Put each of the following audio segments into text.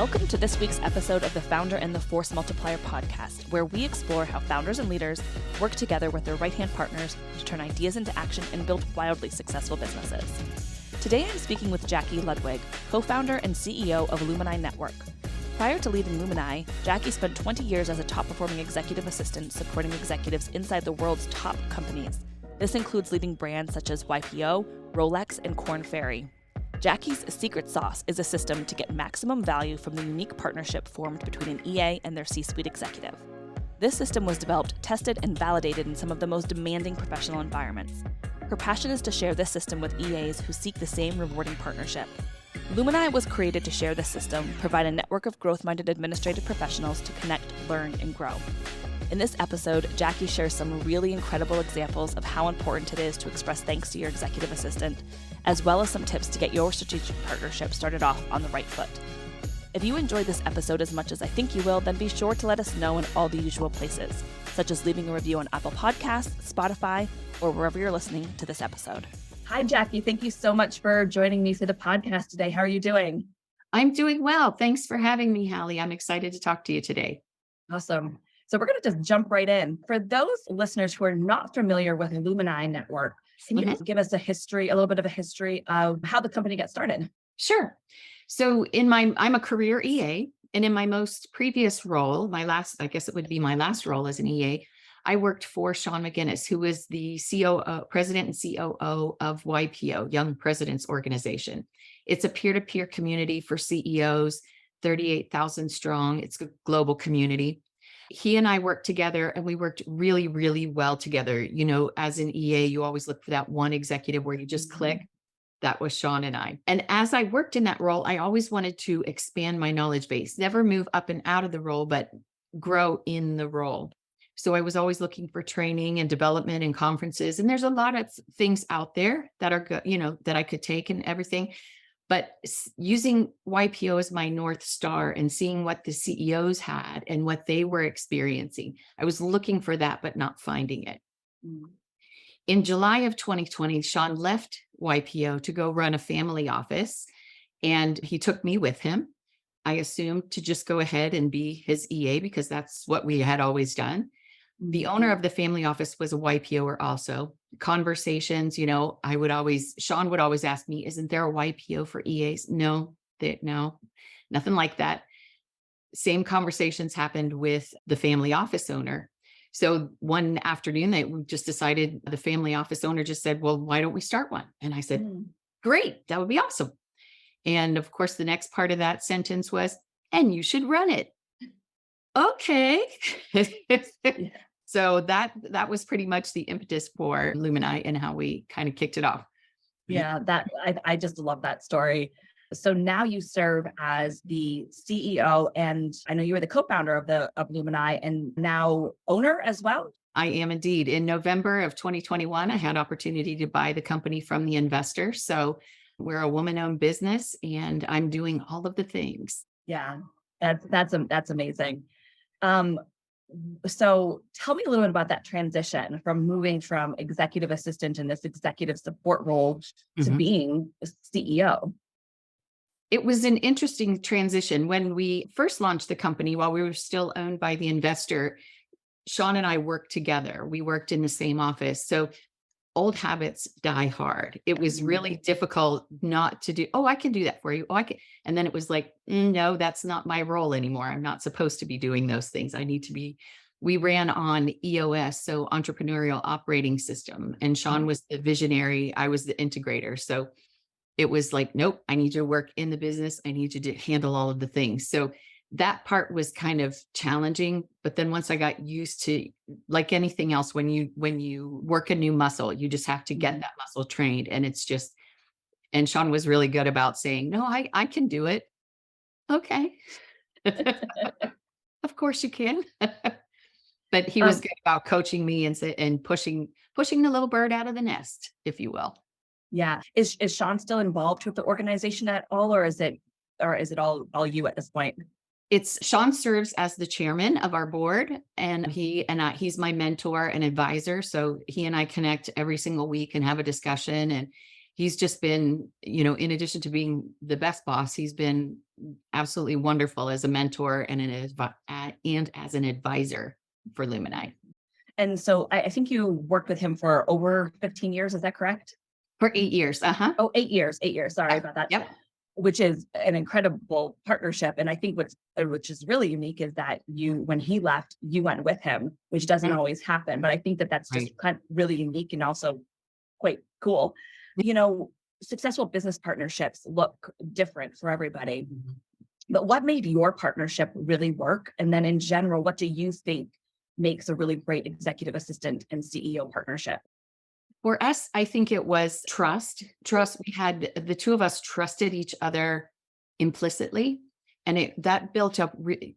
Welcome to this week's episode of the Founder and the Force Multiplier podcast, where we explore how founders and leaders work together with their right-hand partners to turn ideas into action and build wildly successful businesses. Today I'm speaking with Jackie Ludwig, co-founder and CEO of LUMINI Network. Prior to leading LUMINI, Jackie spent 20 years as a top-performing executive assistant supporting executives inside the world's top companies. This includes leading brands such as YPO, Rolex, and Korn Ferry. Jackie's secret sauce is a system to get maximum value from the unique partnership formed between an EA and their C-suite executive. This system was developed, tested, and validated in some of the most demanding professional environments. Her passion is to share this system with EAs who seek the same rewarding partnership. LUMINI was created to share this system, provide a network of growth-minded administrative professionals to connect, learn, and grow. In this episode, Jackie shares some really incredible examples of how important it is to express thanks to your executive assistant, as well as some tips to get your strategic partnership started off on the right foot. If you enjoyed this episode as much as I think you will, then be sure to let us know in all the usual places, such as leaving a review on Apple Podcasts, Spotify, or wherever you're listening to this episode. Hi, Jackie. Thank you so much for joining me for the podcast today. How are you doing? I'm doing well. Thanks for having me, Hallie. I'm excited to talk to you today. Awesome. So we're going to just jump right in. For those listeners who are not familiar with LUMINI Network, can you give us a little bit of a history of how the company got started? Sure. So I'm a career EA, and in my most previous role, I guess it would be my last role as an EA, I worked for Sean McGinnis, who was the president and COO of YPO, Young Presidents Organization. It's a peer-to-peer community for CEOs, 38,000 strong. It's a global community. He and I worked together, and we worked really, really well together. You know, as an EA, you always look for that one executive where you just click. That was Sean and I. And as I worked in that role, I always wanted to expand my knowledge base, never move up and out of the role, but grow in the role. So I was always looking for training and development and conferences. And there's a lot of things out there that are good, that I could take and everything. But using YPO as my North Star and seeing what the CEOs had and what they were experiencing, I was looking for that, but not finding it. In July of 2020, Sean left YPO to go run a family office, and he took me with him. I assumed to just go ahead and be his EA because that's what we had always done. The owner of the family office was a YPOer also. Conversations, Sean would always ask me, isn't there a YPO for EAs? No, nothing like that. Same conversations happened with the family office owner. So one afternoon, they just decided, the family office owner just said, well, why don't we start one? And I said, great, that would be awesome. And of course, the next part of that sentence was, and you should run it. Okay. So that was pretty much the impetus for LUMINI and how we kind of kicked it off. Yeah, I just love that story. So now you serve as the CEO, and I know you were the co-founder of LUMINI and now owner as well. I am indeed. In November of 2021, I had opportunity to buy the company from the investor. So we're a woman-owned business, and I'm doing all of the things. Yeah, that's amazing. So tell me a little bit about that transition from moving from executive assistant in this executive support role to being a CEO. It was an interesting transition. When we first launched the company, while we were still owned by the investor, Sean and I worked together. We worked in the same office. So old habits die hard. It was really difficult not to do, I can do that for you. Oh, I can. And then it was like, no, that's not my role anymore. I'm not supposed to be doing those things. We ran on EOS, so Entrepreneurial Operating System. And Sean was the visionary. I was the integrator. So it was like, nope, I need you to work in the business. I need you to handle all of the things. So that part was kind of challenging. But then once I got used to, like anything else, when you work a new muscle, you just have to get that muscle trained. And Sean was really good about saying, no, I can do it. Okay. Of course you can. But he was good about coaching me and pushing the little bird out of the nest, if you will. Yeah. Is Sean still involved with the organization at all, or is it all you at this point? It's Sean serves as the chairman of our board, and he's my mentor and advisor. So he and I connect every single week and have a discussion. And he's just been, in addition to being the best boss, he's been absolutely wonderful as a mentor and and as an advisor for Lumini. And so I think you worked with him for over 15 years. Is that correct? For 8 years. Uh-huh. Oh, 8 years, 8 years. Sorry about that. Yep. Which is an incredible partnership. And I think which is really unique is that when he left, you went with him, which doesn't always happen. But I think that that's just Right. kind of really unique and also quite cool. You know, successful business partnerships look different for everybody. But what made your partnership really work? And then in general, what do you think makes a really great executive assistant and CEO partnership? For us, I think it was trust. Trust. We had the two of us trusted each other implicitly. And that built up.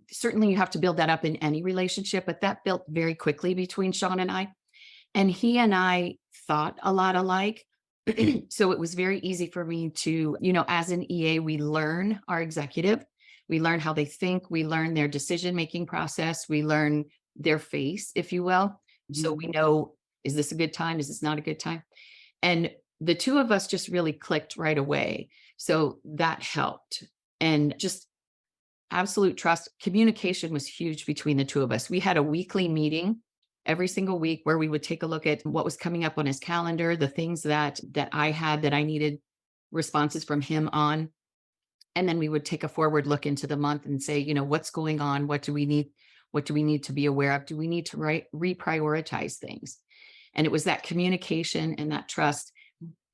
Certainly, you have to build that up in any relationship, but that built very quickly between Sean and I. And he and I thought a lot alike. So it was very easy for me to, as an EA, we learn our executive, we learn how they think, we learn their decision-making process, we learn their face, if you will. So we know, is this a good time? Is this not a good time? And the two of us just really clicked right away. So that helped. And just absolute trust. Communication was huge between the two of us. We had a weekly meeting every single week where we would take a look at what was coming up on his calendar, the things that I had that I needed responses from him on. And then we would take a forward look into the month and say, what's going on? What do we need? What do we need to be aware of? Do we need to reprioritize things? And it was that communication and that trust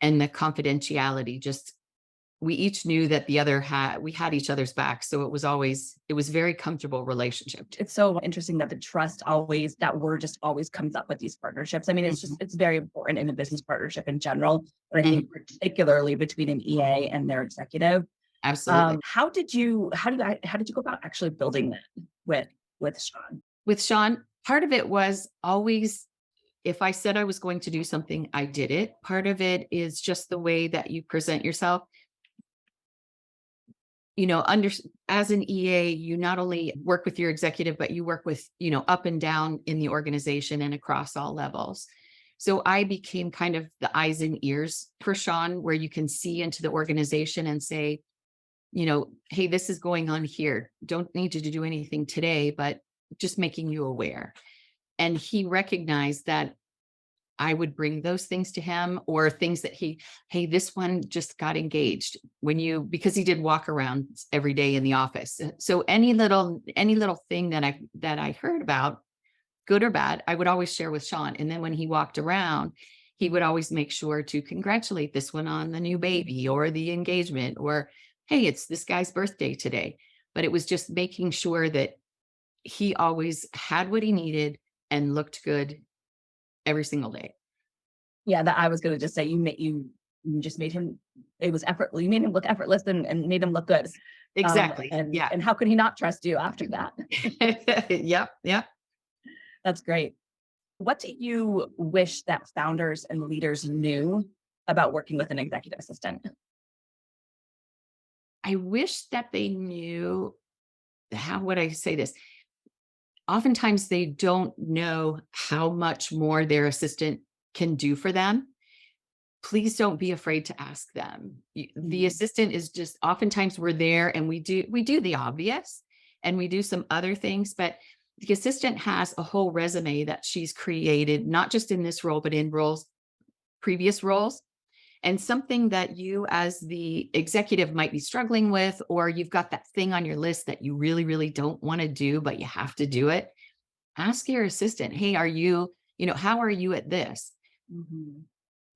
and the confidentiality. Just we each knew that we had each other's back. So it was very comfortable relationship. It's so interesting that that word just always comes up with these partnerships. I mean, it's very important in a business partnership in general, but I think particularly between an EA and their executive. Absolutely. How did you go about actually building that with Sean? With Sean, part of it was always, if I said I was going to do something, I did it. Part of it is just the way that you present yourself. As an EA, you not only work with your executive, but you work with, up and down in the organization and across all levels. So I became kind of the eyes and ears for Sean, where you can see into the organization and say, hey, this is going on here. Don't need you to do anything today, but just making you aware. And he recognized that I would bring those things to him, or things that hey, this one just got engaged because he did walk around every day in the office. So any little thing that I heard about, good or bad, I would always share with Sean. And then when he walked around, he would always make sure to congratulate this one on the new baby or the engagement, or, hey, it's this guy's birthday today. But it was just making sure that he always had what he needed and looked good every single day. Yeah, that I was going to just say, you just made him, it was effortless. You made him look effortless and made him look good. Exactly. And how could he not trust you after that? Yep. That's great. What do you wish that founders and leaders knew about working with an executive assistant? I wish that they knew, how would I say this? Oftentimes they don't know how much more their assistant can do for them. Please don't be afraid to ask them. The assistant is just, oftentimes we're there and we do the obvious and we do some other things, but the assistant has a whole resume that she's created, not just in this role, but in previous roles. And something that you as the executive might be struggling with, or you've got that thing on your list that you really, really don't want to do, but you have to do it. Ask your assistant, hey, how are you at this?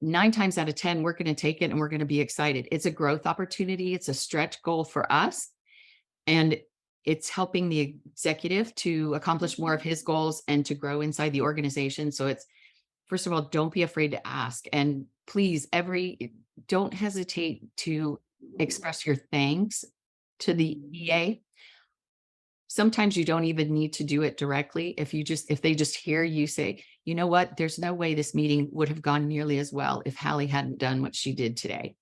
9 times out of 10, we're going to take it and we're going to be excited. It's a growth opportunity. It's a stretch goal for us. And it's helping the executive to accomplish more of his goals and to grow inside the organization. So it's, first of all, don't be afraid to ask. And please, don't hesitate to express your thanks to the EA. Sometimes you don't even need to do it directly. If they just hear you say, you know what, there's no way this meeting would have gone nearly as well if Hallie hadn't done what she did today.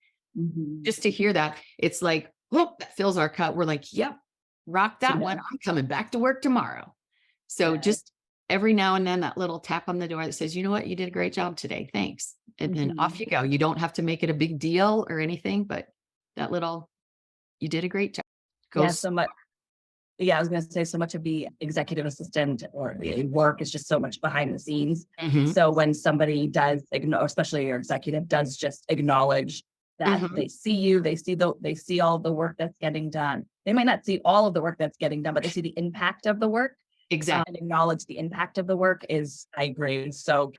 Just to hear that, it's like, whoop, that fills our cup. We're like, yep, rock that one. I'm coming back to work tomorrow. So just every now and then that little tap on the door that says, you know what, you did a great job today. Thanks. And then off you go. You don't have to make it a big deal or anything, but that little, you did a great job. Yeah, so much. Yeah, I was going to say so much of the executive assistant or the work is just so much behind the scenes. So when somebody does ignore, especially your executive does just acknowledge that they see you, they see all the work that's getting done. They might not see all of the work that's getting done, but they see the impact of the work. Exactly. And acknowledge the impact of the work is, I agree. So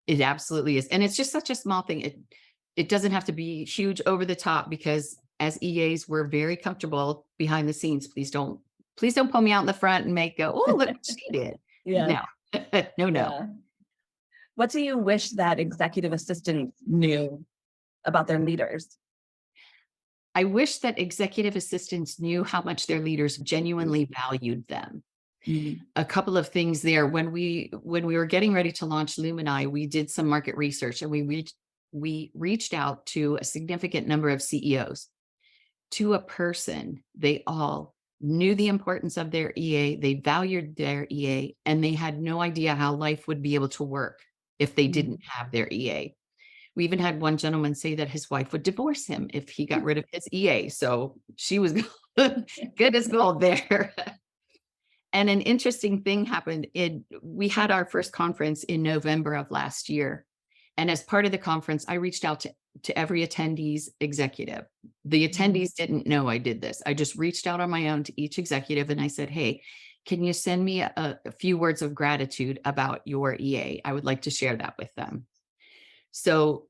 it absolutely is. And it's just such a small thing. It doesn't have to be huge over the top, because as EAs, we're very comfortable behind the scenes. Please don't pull me out in the front and make go, oh, look what she did. Yeah. No. Yeah. What do you wish that executive assistants knew about their leaders? I wish that executive assistants knew how much their leaders genuinely valued them. A couple of things there. When we were getting ready to launch LUMINI, we did some market research, and we reached out to a significant number of CEOs. To a person, they all knew the importance of their EA, they valued their EA, and they had no idea how life would be able to work if they didn't have their EA. We even had one gentleman say that his wife would divorce him if he got rid of his EA. So she was good as gold there. And an interesting thing happened. We had our first conference in November of last year. And as part of the conference, I reached out to every attendee's executive. The attendees didn't know I did this. I just reached out on my own to each executive, and I said, hey, can you send me a few words of gratitude about your EA? I would like to share that with them. So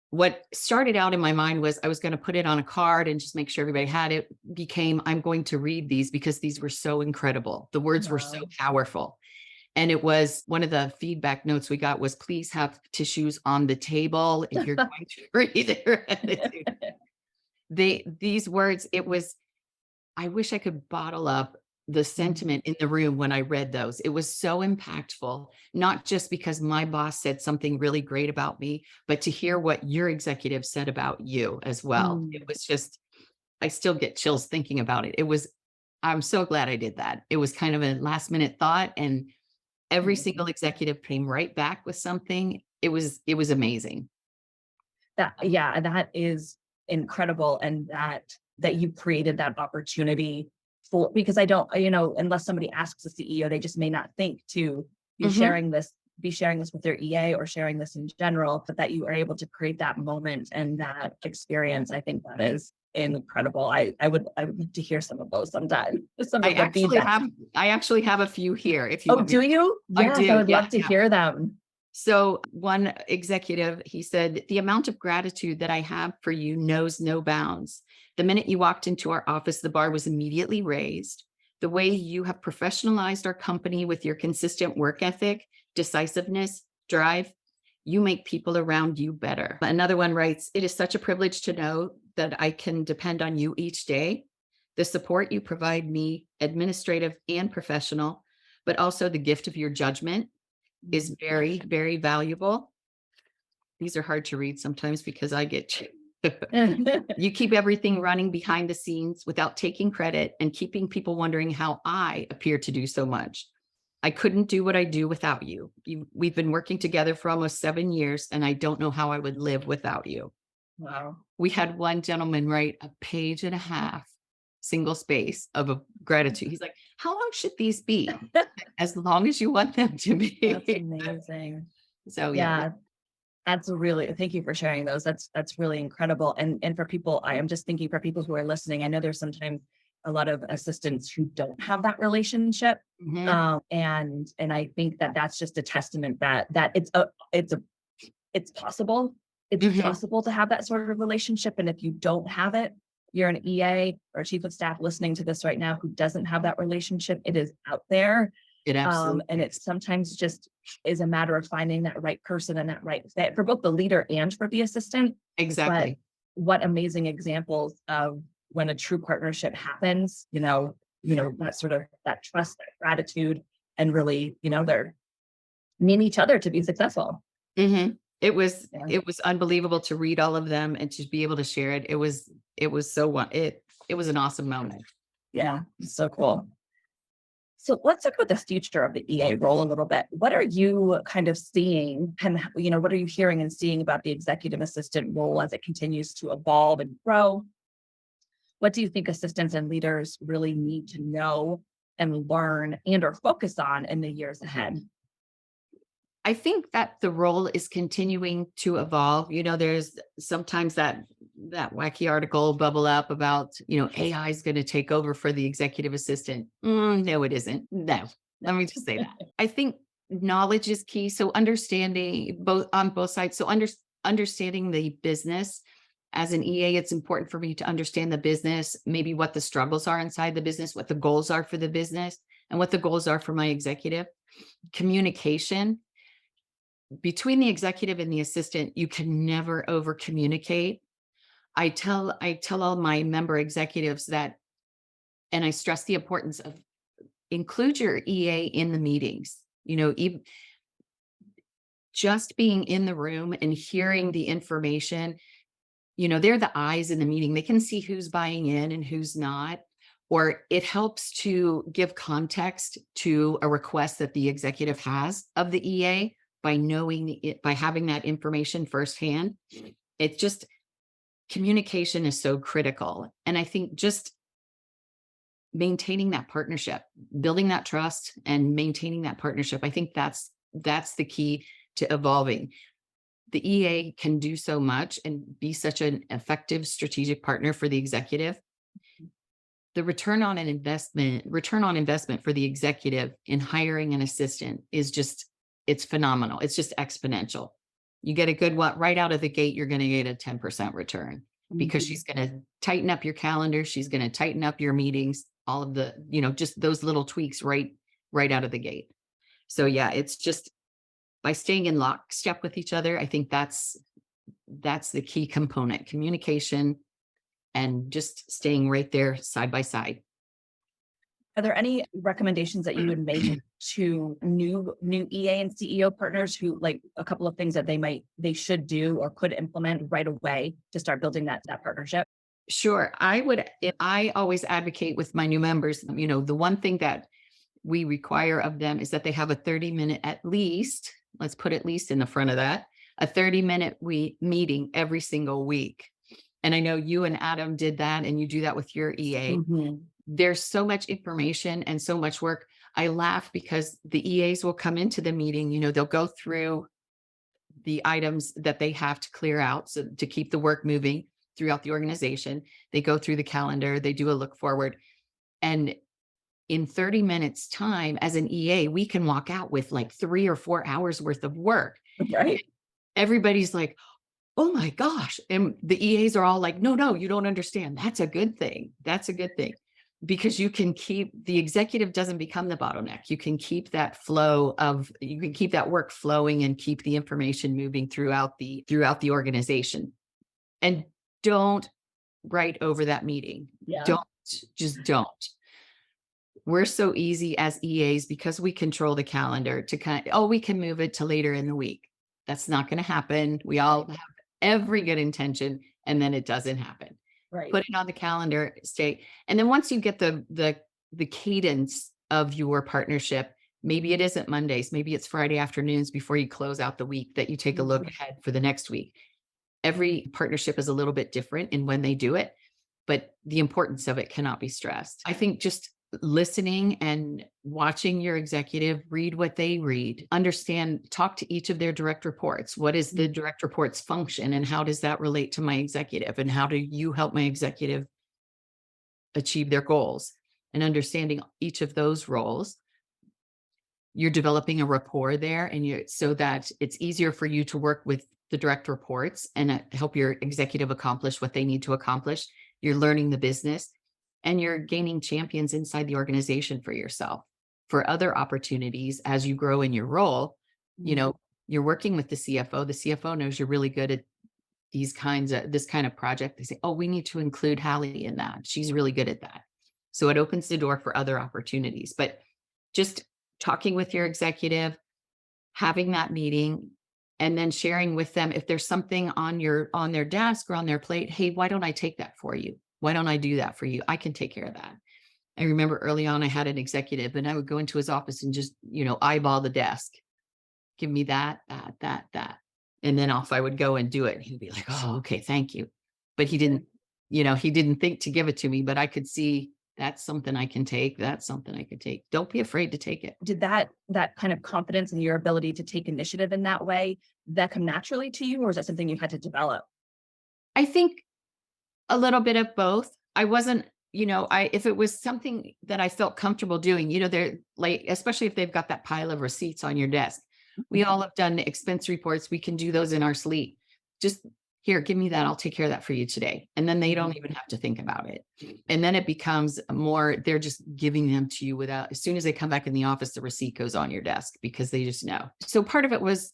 what started out in my mind was I was going to put it on a card and just make sure everybody had it, became I'm going to read these because these were so incredible. The words were so powerful. And it was one of the feedback notes we got was, please have tissues on the table if you're going to read their attitude. These words, it was, I wish I could bottle up the sentiment in the room when I read those. It was so impactful, not just because my boss said something really great about me, but to hear what your executive said about you as well. It was just, I still get chills thinking about it. I'm so glad I did that. It was kind of a last minute thought, and every single executive came right back with something. It was amazing. That is incredible. And that you created that opportunity because I don't, unless somebody asks the CEO, they just may not think to be sharing this with their EA or sharing this in general, but that you are able to create that moment and that experience. I think that is incredible. I would like to hear some of those sometime. I actually have a few here. If you do you? Yes, I would love to hear them. So one executive, he said, the amount of gratitude that I have for you knows no bounds. The minute you walked into our office, the bar was immediately raised. The way you have professionalized our company with your consistent work ethic, decisiveness, drive, you make people around you better. Another one writes, it is such a privilege to know that I can depend on you each day. The support you provide me, administrative and professional, but also the gift of your judgment is very, very valuable. These are hard to read sometimes because I get you keep everything running behind the scenes without taking credit and keeping people wondering how I appear to do so much. I couldn't do what I do without you. We've been working together for almost 7 years, and I don't know how I would live without you. Wow. We had one gentleman write a 1.5 pages, single space of gratitude. He's like, how long should these be? As long as you want them to be. That's amazing. So yeah. That's thank you for sharing those. That's really incredible. And for people, I am just thinking for people who are listening, I know there's sometimes a lot of assistants who don't have that relationship. And I think that's just a testament that it's possible. It's possible to have that sort of relationship. And if you don't have it, you're an EA or a chief of staff listening to this right now who doesn't have that relationship. It is out there. It absolutely and it sometimes just is a matter of finding that right person and that right fit for both the leader and for the assistant. Exactly. But what amazing examples of when a true partnership happens, that sort of that trust, that gratitude, and really, they're need each other to be successful. It was unbelievable to read all of them and to be able to share it. It was an awesome moment. Yeah, so cool. So let's talk about the future of the EA role a little bit. What are you kind of seeing and, what are you hearing and seeing about the executive assistant role as it continues to evolve and grow? What do you think assistants and leaders really need to know and learn and or focus on in the years ahead? I think that the role is continuing to evolve. There's sometimes that wacky article bubble up about, AI is going to take over for the executive assistant. No, it isn't. No, let me just say that. I think knowledge is key. So understanding both on both sides. So understanding the business. As an EA, it's important for me to understand the business, maybe what the struggles are inside the business, what the goals are for the business, and what the goals are for my executive. Communication between the executive and the assistant, you can never over communicate. I tell all my member executives that, and I stress the importance of include your EA in the meetings. Even just being in the room and hearing the information, they're the eyes in the meeting. They can see who's buying in and who's not, or it helps to give context to a request that the executive has of the EA by knowing it, by having that information firsthand. It's just communication is so critical. And I think just maintaining that partnership, building that trust and maintaining that partnership, I think that's the key to evolving. The EA can do so much and be such an effective strategic partner for the executive. The return on investment for the executive in hiring an assistant is just, it's phenomenal. It's just exponential. You get a good one right out of the gate, you're going to get a 10% return because she's going to tighten up your calendar. She's going to tighten up your meetings, all of the, just those little tweaks right out of the gate. So yeah, it's just by staying in lockstep with each other. I think that's the key component, communication and just staying right there side by side. Are there any recommendations that you would make to new EA and CEO partners who, like, a couple of things that they should do or could implement right away to start building that partnership? Sure. I always advocate with my new members, the one thing that we require of them is that they have a 30-minute at least, let's put at least in the front of that, a 30-minute meeting every single week. And I know you and Adam did that and you do that with your EA. Mm-hmm. There's so much information and so much work. I laugh because the EAs will come into the meeting, they'll go through the items that they have to clear out so to keep the work moving throughout the organization. They go through the calendar, they do a look forward. And in 30 minutes time as an EA, we can walk out with like 3 or 4 hours worth of work. Right. Everybody's like, oh my gosh. And the EAs are all like, no, you don't understand. That's a good thing. That's a good thing. Because you can keep the executive doesn't become the bottleneck. You can keep that you can keep that work flowing and keep the information moving throughout the organization. And don't write over that meeting. Yeah. Don't. We're so easy as EAs because we control the calendar to we can move it to later in the week. That's not going to happen. We all have every good intention and then it doesn't happen. Right. Put it on the calendar, and then once you get the cadence of your partnership, maybe it isn't Mondays, maybe it's Friday afternoons before you close out the week that you take a look ahead for the next week. Every partnership is a little bit different in when they do it, but the importance of it cannot be stressed. I think just listening and watching your executive read what they read, talk to each of their direct reports. What is the direct report's function and how does that relate to my executive? And how do you help my executive achieve their goals? And understanding each of those roles, you're developing a rapport there so that it's easier for you to work with the direct reports and help your executive accomplish what they need to accomplish. You're learning the business. And you're gaining champions inside the organization for yourself for other opportunities as you grow in your role. You're working with the CFO. The CFO knows you're really good at this kind of project. They say, oh, we need to include Hallie in that. She's really good at that. So it opens the door for other opportunities. But just talking with your executive, having that meeting, and then sharing with them if there's something on their desk or on their plate. Hey, why don't I take that for you? Why don't I do that for you? I can take care of that. I remember early on, I had an executive and I would go into his office and just, eyeball the desk. Give me that. And then off I would go and do it. And he'd be like, oh, okay, thank you. But he didn't think to give it to me, but I could see that's something I can take. That's something I could take. Don't be afraid to take it. Did that kind of confidence in your ability to take initiative in that way, that come naturally to you, or is that something you had to develop? I think a little bit of both. I wasn't, if it was something that I felt comfortable doing, they're like, especially if they've got that pile of receipts on your desk. We all have done expense reports. We can do those in our sleep. Just here, give me that. I'll take care of that for you today. And then they don't even have to think about it. And then it becomes more, they're just giving them to you without, as soon as they come back in the office, the receipt goes on your desk because they just know. So part of it was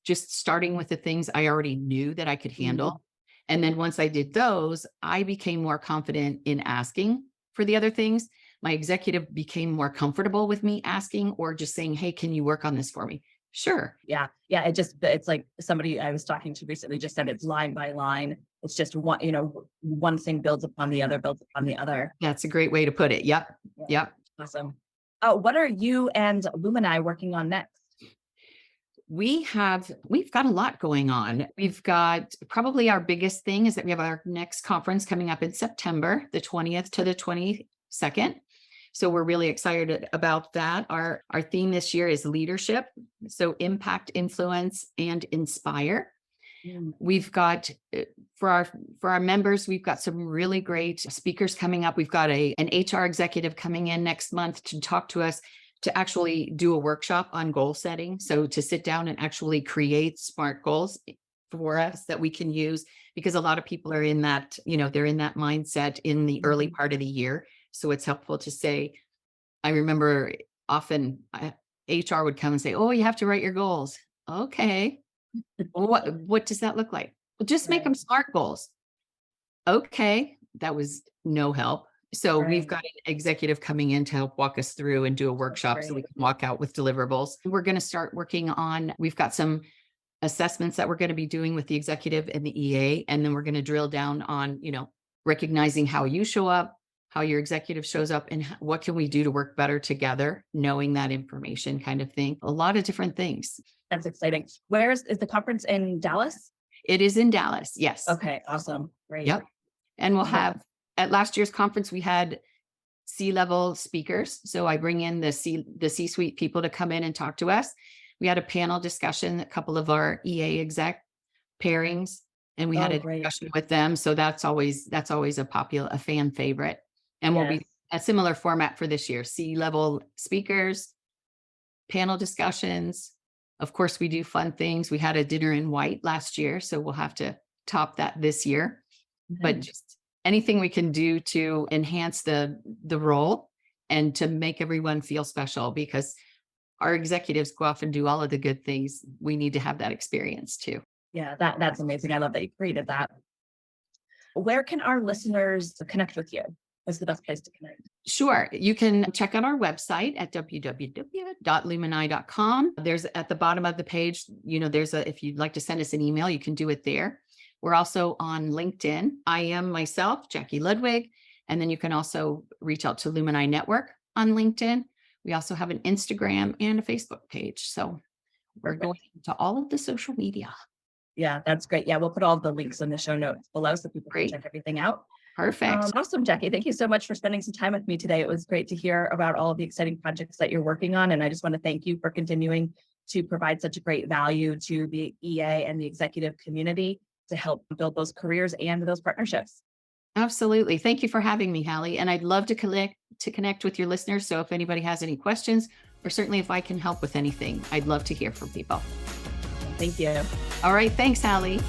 just starting with the things I already knew that I could handle. And then once I did those, I became more confident in asking for the other things. My executive became more comfortable with me asking or just saying, hey, can you work on this for me? Sure. Yeah. It's like somebody I was talking to recently just said it's line by line. It's just one thing builds upon the other, builds upon the other. That's a great way to put it. Yep. Yeah. Yep. Awesome. What are you and LUMINI working on next? We've got a lot going on. We've got probably our biggest thing is that we have our next conference coming up in September, the 20th to the 22nd. So we're really excited about that. Our theme this year is leadership. So impact, influence, and inspire. We've got for our members, we've got some really great speakers coming up. We've got an HR executive coming in next month to talk to us, to actually do a workshop on goal setting. So to sit down and actually create SMART goals for us that we can use, because a lot of people are in that, they're in that mindset in the early part of the year. So it's helpful to say, I remember often HR would come and say, oh, you have to write your goals. Okay. What does that look like? Well, just make them SMART goals. Okay. That was no help. So we've got an executive coming in to help walk us through and do a workshop so we can walk out with deliverables. We're going to start working on, we've got some assessments that we're going to be doing with the executive and the EA. And then we're going to drill down on, recognizing how you show up, how your executive shows up, and what can we do to work better together, knowing that information kind of thing. A lot of different things. That's exciting. Where is the conference in Dallas? It is in Dallas. Yes. Okay. Awesome. Great. Yep. And we'll have, at last year's conference, we had C-level speakers. So I bring in the C-suite people to come in and talk to us. We had a panel discussion, a couple of our EA exec pairings, and we had a discussion with them. So that's always a fan favorite. And we'll be a similar format for this year, C-level speakers, panel discussions. Of course, we do fun things. We had a dinner in white last year, so we'll have to top that this year. But just anything we can do to enhance the role and to make everyone feel special, because our executives go off and do all of the good things. We need to have that experience too. Yeah, that's amazing. I love that you created that. Where can our listeners connect with you? What's the best place to connect? Sure. You can check out our website at www.lumini.com. There's at the bottom of the page, if you'd like to send us an email, you can do it there. We're also on LinkedIn. I am myself, Jackie Ludwig. And then you can also reach out to LUMINI Network on LinkedIn. We also have an Instagram and a Facebook page. So we're going into all of the social media. Yeah, that's great. Yeah, we'll put all the links in the show notes below so people can check everything out. Perfect. Awesome, Jackie. Thank you so much for spending some time with me today. It was great to hear about all of the exciting projects that you're working on. And I just want to thank you for continuing to provide such a great value to the EA and the executive community to help build those careers and those partnerships. Absolutely. Thank you for having me, Hallie. And I'd love to connect with your listeners. So if anybody has any questions, or certainly if I can help with anything, I'd love to hear from people. Thank you. All right. Thanks, Hallie.